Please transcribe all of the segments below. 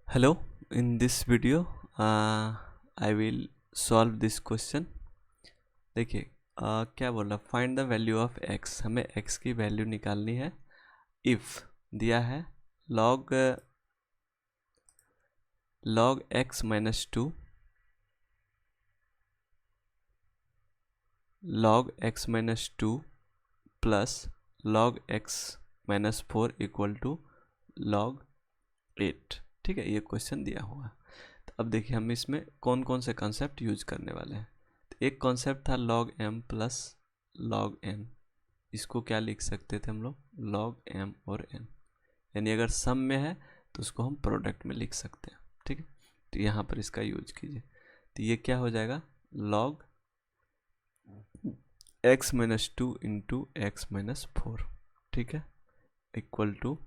Hello, in this video I will solve this question. देखिए क्या बोल रहा, find the value of x, हमें x की वैल्यू निकालनी है इफ़ दिया है log x minus 2 log x minus 2 plus log x minus 4 equal to log 8। ठीक है, ये क्वेश्चन दिया हुआ। तो अब देखिए हम इसमें कौन कौन से कॉन्सेप्ट यूज करने वाले हैं। तो एक कॉन्सेप्ट था log m plus log n, इसको क्या लिख सकते थे हम लोग, log m और n, यानी अगर सम में है तो उसको हम प्रोडक्ट में लिख सकते हैं। ठीक है, तो यहाँ पर इसका यूज कीजिए। तो ये क्या हो जाएगा, log x minus 2 into x minus 4, ठीक है, इक्वल टू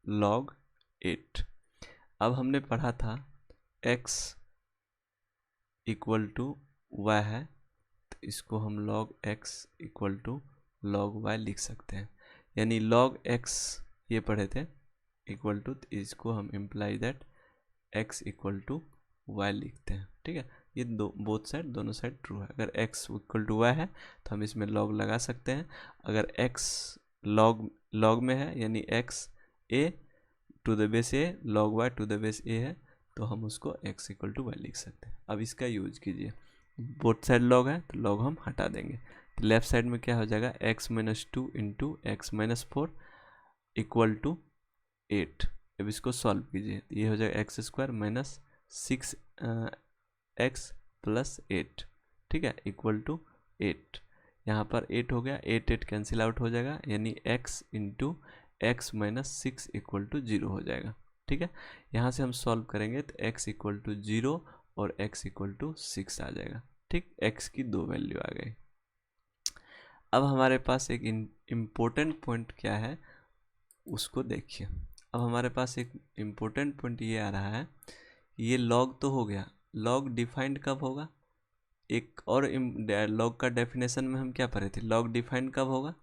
log 8। अब हमने पढ़ा था x इक्वल टू y है, तो इसको हम log x equal to log y लिख सकते हैं, यानी log x ये पढ़े थे इक्वल टू, तो इसको हम imply that x equal to y लिखते हैं। ठीक है, ये बोथ साइड दोनों साइड ट्रू है। अगर x इक्वल टू y है तो हम इसमें log लगा सकते हैं। अगर x log में है यानी x a to the base a log y to the base a है, तो हम उसको x इक्वल टू y लिख सकते हैं। अब इसका यूज कीजिए, बोथ साइड log है तो log हम हटा देंगे, तो लेफ्ट साइड में क्या हो जाएगा, x minus 2 into x minus 4 equal to 8। अब इसको सॉल्व कीजिए, ये हो जाएगा x square minus 6 x plus 8, ठीक है, इक्वल टू 8। यहाँ पर 8 हो गया, 8 कैंसिल आउट हो जाएगा, यानी x into x minus 6 equal to 0 हो जाएगा। ठीक है, यहाँ से हम सॉल्व करेंगे तो x इक्वल टू 0 और x इक्वल टू 6 आ जाएगा। ठीक, x की दो वैल्यू आ गई। अब हमारे पास एक इम्पोर्टेंट पॉइंट क्या है उसको देखिए। अब हमारे पास एक इम्पोर्टेंट पॉइंट ये आ रहा है, ये log तो हो गया, log डिफाइंड कब होगा, एक और log का डेफिनेशन में हम क्या पढ़े थे, log डिफाइंड कब होगा,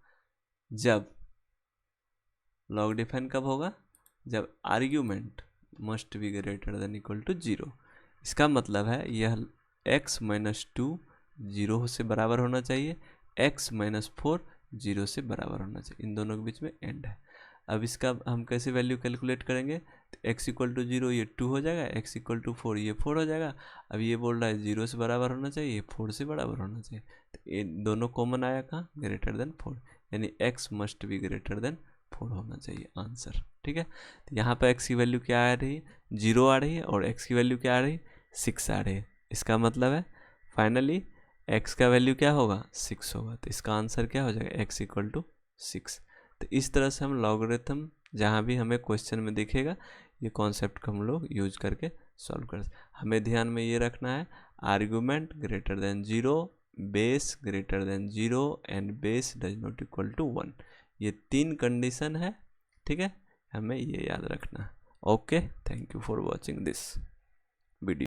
जब log डिफाइन कब होगा, जब argument must be greater than equal to 0। इसका मतलब है यह x माइनस 2 0 से बराबर होना चाहिए, x माइनस 4 0 से बराबर होना चाहिए, इन दोनों के बीच में एंड है। अब इसका हम कैसे वैल्यू कैलकुलेट करेंगे, तो x इक्वल टू 0 ये 2 हो जाएगा, x इक्वल टू 4 ये 4 हो जाएगा। अब ये बोल रहा है 0 से बराबर होना चाहिए, ये 4 से बराबर होना चाहिए, तो ये दोनों कॉमन आया कहाँ, ग्रेटर देन 4, यानी x must be greater then 4 होना चाहिए आंसर। ठीक है, तो यहाँ पर x की वैल्यू क्या आ रही है, 0 आ रही है, और x की वैल्यू क्या आ रही है, 6 आ रही है। इसका मतलब है फाइनली x का वैल्यू क्या होगा, 6 होगा, तो इसका आंसर क्या हो जाएगा, x इक्वल टू 6। तो इस तरह से हम लॉगरिथम जहाँ भी हमें क्वेश्चन में दिखेगा ये कॉन्सेप्ट को हम लोग यूज करके सॉल्व कर। हमें ध्यान में ये रखना है, argument greater than 0, base greater than 0 and base does not equal to 1, ये 3 कंडीशन है। ठीक है, हमें ये याद रखना है। Okay, thank you for watching this video.